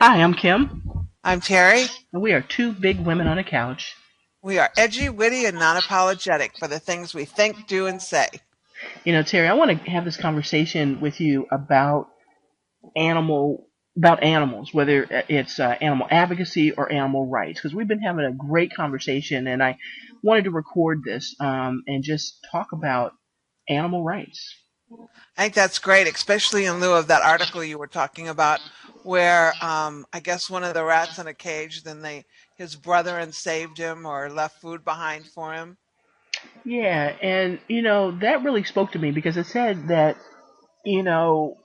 Hi, I'm Kim, I'm Terry. and we are two big women on a couch. We are edgy, witty, and non apologetic for the things we think, do, and say. Terry, I want to have this conversation with you animal about animals, whether it's animal advocacy or animal rights, because we've been having a great conversation, and I wanted to record this and just talk about animal rights. I think that's great, especially in lieu of that article you were talking about, where I guess one of the rats in a cage, then his brother and saved him or left food behind for him. Yeah, and that really spoke to me because it said that you know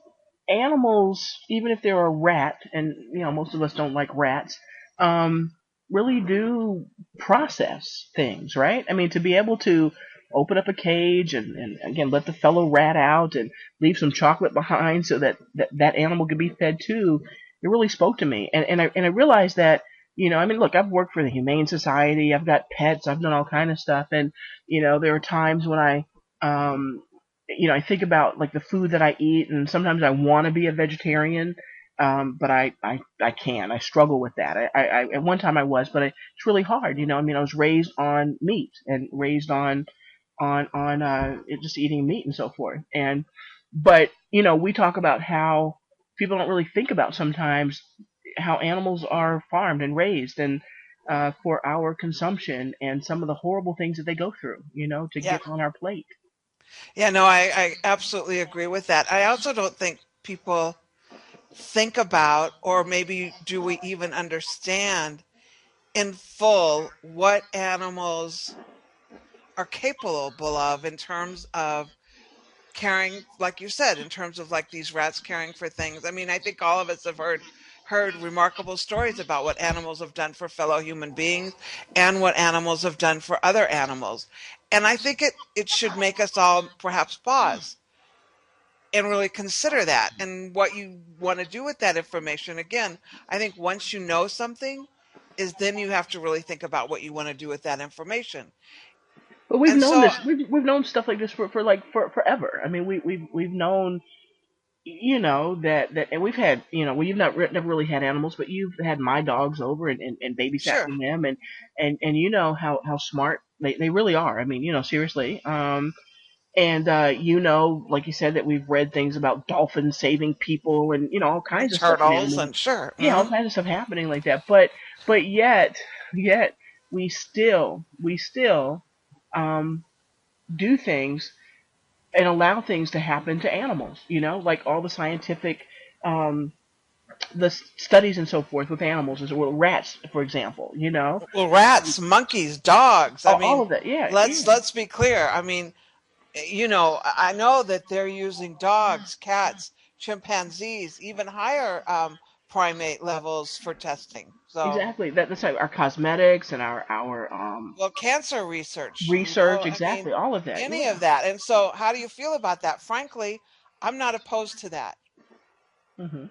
animals, even if they're a rat, and most of us don't like rats, um, really do process things, right? I mean, to be able to open up a cage and again let the fellow rat out and leave some chocolate behind so that animal could be fed too, it really spoke to me, and I realized that. I mean, look, I've worked for the Humane Society. I've got pets. I've done all kind of stuff, and there are times when um, I think about like the food that I eat, and sometimes I want to be a vegetarian, but I can't. I struggle with that. At one time I was, but it's really hard. I mean, I was raised on meat and raised on just eating meat and so forth. But we talk about how people don't really think about sometimes how animals are farmed and raised and for our consumption and some of the horrible things that they go through, to Yeah. get on our plate. Yeah, no, I absolutely agree with that. I also don't think people think about, or maybe do we even understand in full, what animals are capable of in terms of caring, like you said, in terms of like these rats caring for things. I mean, I think all of us have heard remarkable stories about what animals have done for fellow human beings and what animals have done for other animals. And I think it should make us all perhaps pause and really consider that and what you want to do with that information. Again, I think once you know something, is then you have to really think about what you want to do with that information. But we've And known so, this. We've known stuff like this for forever. I mean, we've known, that, and we've had, well, you've never really had animals, but you've had my dogs over and babysat sure. with them, and you know how smart they really are. I mean, seriously. And like you said, that we've read things about dolphins saving people, and all And kinds of stuff with turtles, animals. and sure. Yeah, all kinds of stuff happening like that. But yet we still um do things and allow things to happen to animals, like all the scientific um, studies and so forth with animals, as well, rats, for example, Well, rats, monkeys, dogs. I all mean, of that. Yeah, let's yeah, let's be clear. I mean, I know that they're using dogs, cats, chimpanzees, even higher primate levels for testing. So, exactly. That's like our cosmetics and our well, cancer research, research, I mean, exactly, all of that. any Yeah. of that. And so, how do you feel about that? Frankly, I'm not opposed to that. Hmm.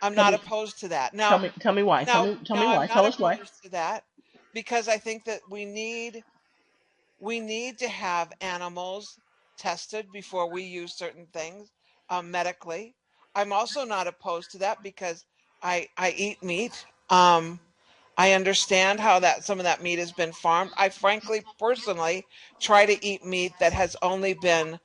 I'm Tell not me, opposed to that. tell me why. Tell me Now, why. I'm not Tell us why. opposed to that because I think that we need to have animals tested before we use certain things medically. I'm also not opposed to that because I eat meat. I understand how that some of that meat has been farmed. I frankly, personally, try to eat meat that has only been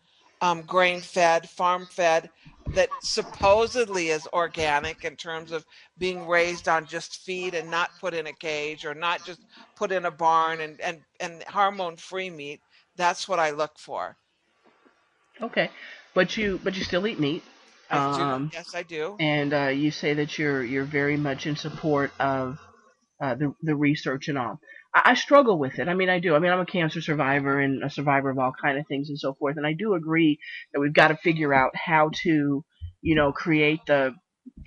grain fed, farm fed, that supposedly is organic in terms of being raised on just feed and not put in a cage or not just put in a barn and hormone free meat. That's what I look for. Okay, but you still eat meat, I do. um, Yes, I do. and you say that you're very much in support of the research and all. I struggle with it. I mean, I do. I mean, I'm a cancer survivor and a survivor of all kind of things and so forth. And I do agree that we've got to figure out how to, create the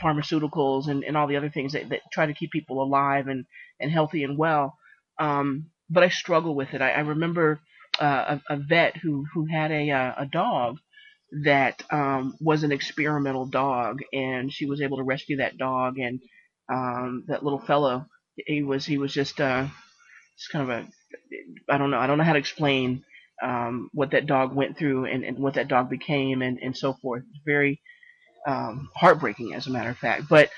pharmaceuticals and all the other things that try to keep people alive and healthy and well. But I struggle with it. I remember a vet who had a dog that was an experimental dog, and she was able to rescue that dog, and that little fellow, he was just kind of a, I don't know how to explain what that dog went through and what that dog became and so forth. It's very heartbreaking, as a matter of fact. But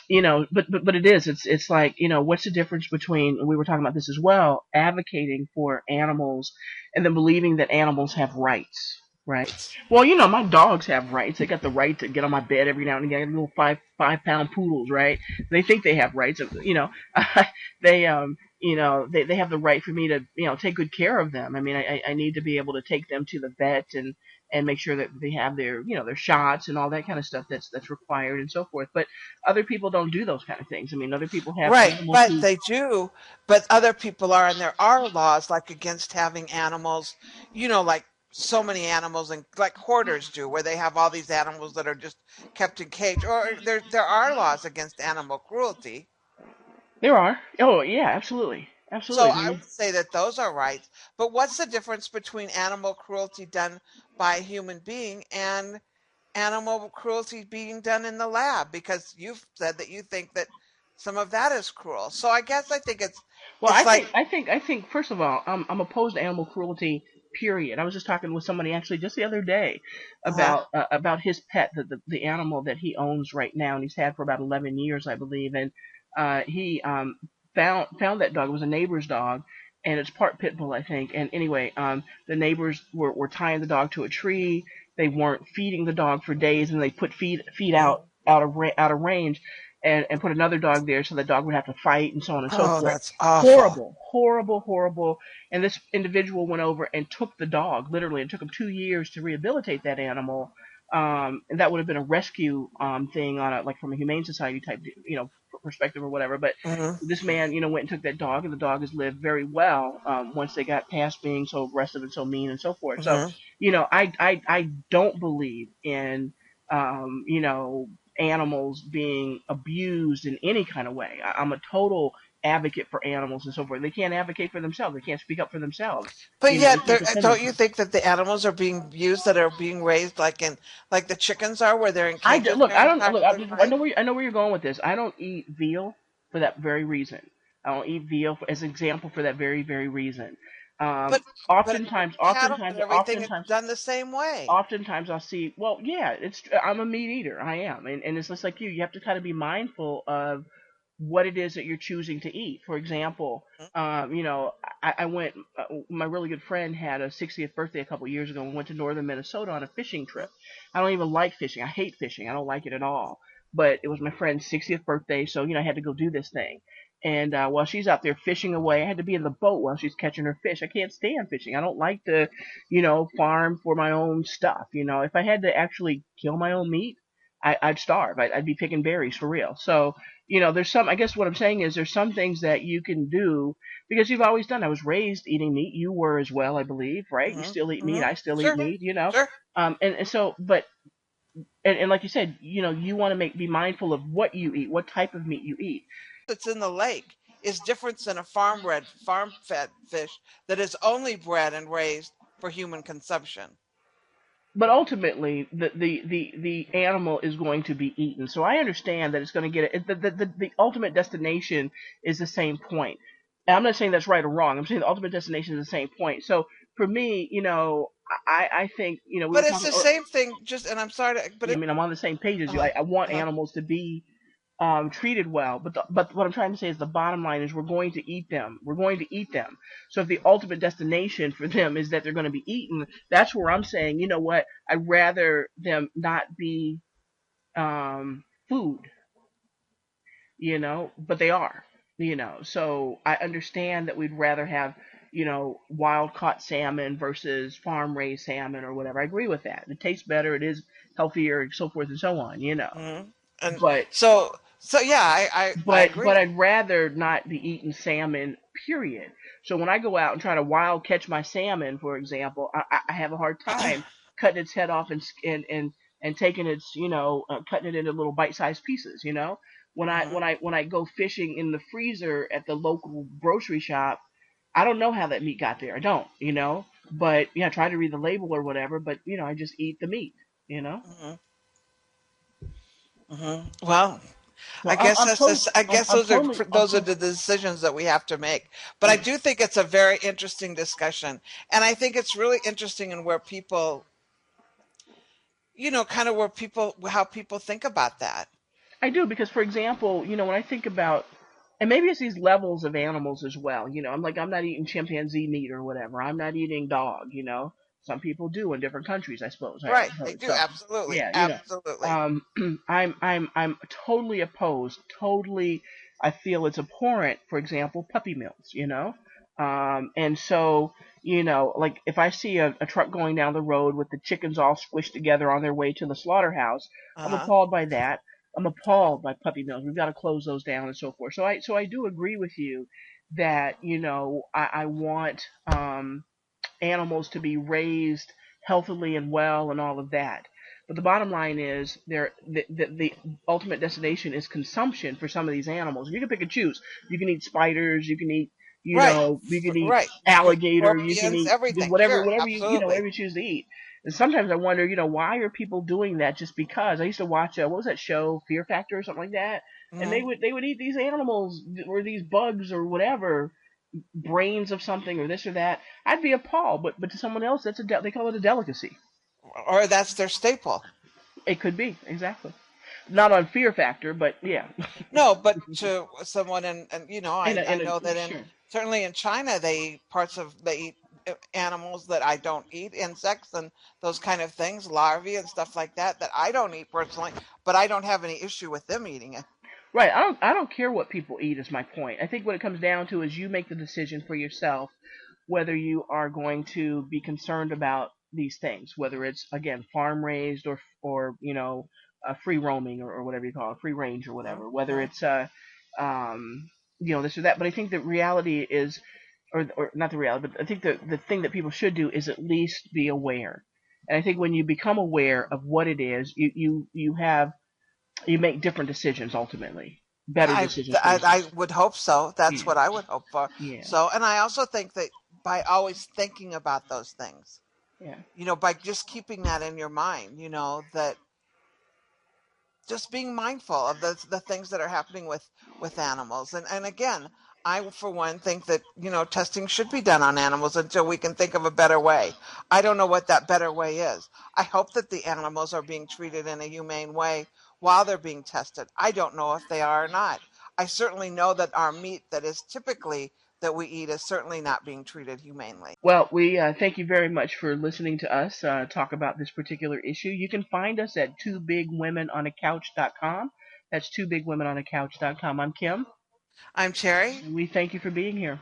but it is. It's like, what's the difference between, and we were talking about this as well, advocating for animals and then believing that animals have rights, right? Well, my dogs have rights. They got the right to get on my bed every now and again. Little five pound poodles, right? They think they have rights. They they have the right for me to take good care of them. I mean, I need to be able to take them to the vet and make sure that they have their their shots and all that kind of stuff that's required and so forth. But other people don't do those kind of things. I mean, other people have Right, animals but who they do, but other people are, and there are laws like against having animals, like so many animals and like hoarders do, where they have all these animals that are just kept in cage, or there are laws against animal cruelty. there are. Oh yeah, absolutely, So absolutely. I I mean, would say that those are rights. But what's the difference between animal cruelty done by a human being and animal cruelty being done in the lab? Because you've said that you think that some of that is cruel. So I think well, it's like I think first of all, I'm opposed to animal cruelty. Period. I was just talking with somebody actually just the other day uh-huh. about his pet, the animal that he owns right now, and he's had for about 11 years, I believe. And he found that dog. It was a neighbor's dog, and it's part pit bull, I think. And anyway, the neighbors were tying the dog to a tree. They weren't feeding the dog for days, and they put feed Mhm. out of range, and put another dog there, so the dog would have to fight and so on and so Oh, forth. that's awful. Horrible, horrible, horrible. And this individual went over and took the dog, literally. It took him 2 years to rehabilitate that animal. And that would have been a rescue thing on a, like, from a humane society type perspective or whatever. But Hmm. this man went and took that dog, and the dog has lived very well once they got past being so aggressive and so mean and so forth. So Hmm. I don't believe in animals being abused in any kind of way. I'm a total advocate for animals and so forth. They can't advocate for themselves. They can't speak up for themselves. But They yet, can't defend don't you themselves. think that the animals are being used that are being raised like the chickens are, where they're in cages Look. their I don't entire look. I know life? where you're going with this. I don't eat veal for that very reason. I don't eat veal as an example for that very reason. Um, But but oftentimes, cattle and oftentimes, everything, it's oftentimes, done the same way. oftentimes I'll see. Well, yeah, I'm a meat eater. I am, and it's just like you. You have to kind of be mindful of what it is that you're choosing to eat. For example, I went. My really good friend had a 60th birthday a couple years ago, and we went to northern Minnesota on a fishing trip. I don't even like fishing. I hate fishing. I don't like it at all. But it was my friend's 60th birthday, so I had to go do this thing. And while she's out there fishing away, I had to be in the boat while she's catching her fish. I can't stand fishing. I don't like to, farm for my own stuff. If I had to actually kill my own meat, I'd starve. I'd be picking berries for real. So, there's some, I guess what I'm saying is there's some things that you can do because you've always done. I was raised eating meat. You were as well, I believe, right? You Hmm. still eat meat. Hmm. I still eat Sure, meat. sure. And so, but, and like you said, you want to be mindful of what you eat, what type of meat you eat. That's in the lake is different than a farm fed fish that is only bred and raised for human consumption. But ultimately, the animal is going to be eaten. So I understand that it's going to get it. The ultimate destination is the same point. And I'm not saying that's right or wrong. I'm saying the ultimate destination is the same point. So for me, I think we But were it's talking. the same thing. Just and I'm sorry, but I mean, I'm on the same page as you. uh-huh, I want uh-huh. animals to be treated well. But what I'm trying to say is the bottom line is we're going to eat them. We're going to eat them. So if the ultimate destination for them is that they're going to be eaten, that's where I'm saying, you know what? I'd rather them not be food, but they are, So I understand that we'd rather have, wild caught salmon versus farm raised salmon or whatever. I agree with that. It tastes better. It is healthier, and so forth and so on. Hmm. And But so yeah, I but agree. I'd rather not be eating salmon. Period. So when I go out and try to wild catch my salmon, for example, I have a hard time cutting its head off and taking its cutting it into little bite-sized pieces. Hmm. When I go fishing in the freezer at the local grocery shop, I don't know how that meat got there. I don't. But I try to read the label or whatever. But I just eat the meat. You know. Hmm. Hmm. Well, So I I'm, guess I'm totally I'm those are to, the decisions that we have to make. But I yeah. do think it's a very interesting discussion, and I think it's really interesting in where people kind of how people think about that. I do because, for example, when I think about, and maybe it's these levels of animals as well. I'm like, I'm not eating chimpanzee meat or whatever. I'm not eating dog. Some people do in different countries, I suppose. I Right. They heard. do. So, Absolutely. yeah, Absolutely. I'm totally opposed. Totally, I feel it's abhorrent. For example, puppy mills. And so, like if I see a truck going down the road with the chickens all squished together on their way to the slaughterhouse, I'm Uh-huh. appalled by that. I'm appalled by puppy mills. We've got to close those down and so forth. So I do agree with you that I want animals to be raised healthily and well and all of that. But the bottom line is the ultimate destination is consumption for some of these animals. You can pick and choose. You can eat spiders. You can eat Right. Right. alligator. You can Scorpions, eat everything. whatever Sure. whatever Absolutely. whatever you choose to eat. And sometimes I wonder, why are people doing that just because? I used to watch what was that show, Fear Factor or something like that, and they Hmm. would they would eat these animals or these bugs or whatever, brains of something or this or that. I'd be appalled, but to someone else, they call it a delicacy. Or that's their staple. It could be exactly not on Fear Factor, but yeah, No, but to someone, and I know that in sure. certainly in China they eat animals that I don't eat, insects and those kind of things, larvae and stuff like that I don't eat personally, but I don't have any issue with them eating it. Right. I don't care what people eat is my point. I think what it comes down to is you make the decision for yourself whether you are going to be concerned about these things, whether it's again farm raised or free roaming or whatever you call it, free range or whatever, whether Hmm. it's um this or that. But I think the reality is, or not the reality, but I think the thing that people should do is at least be aware. And I think when you become aware of what it is, you make different decisions ultimately, better I, decisions for I yourself. would hope so. That's Yeah, what I would hope for. yeah, So, and I also think that by always thinking about those things, yeah. by just keeping that in your mind, that just being mindful of the things that are happening with animals. And again, I for one think that testing should be done on animals until we can think of a better way. I don't know what that better way is. I hope that the animals are being treated in a humane way while they're being tested. I don't know if they are or not. I certainly know that our meat that is typically that we eat is certainly not being treated humanely. Well, we thank you very much for listening to us talk about this particular issue. You can find us at twobigwomenonacouch.com. That's twobigwomenonacouch.com. I'm Kim, I'm Cherry. and we thank you for being here.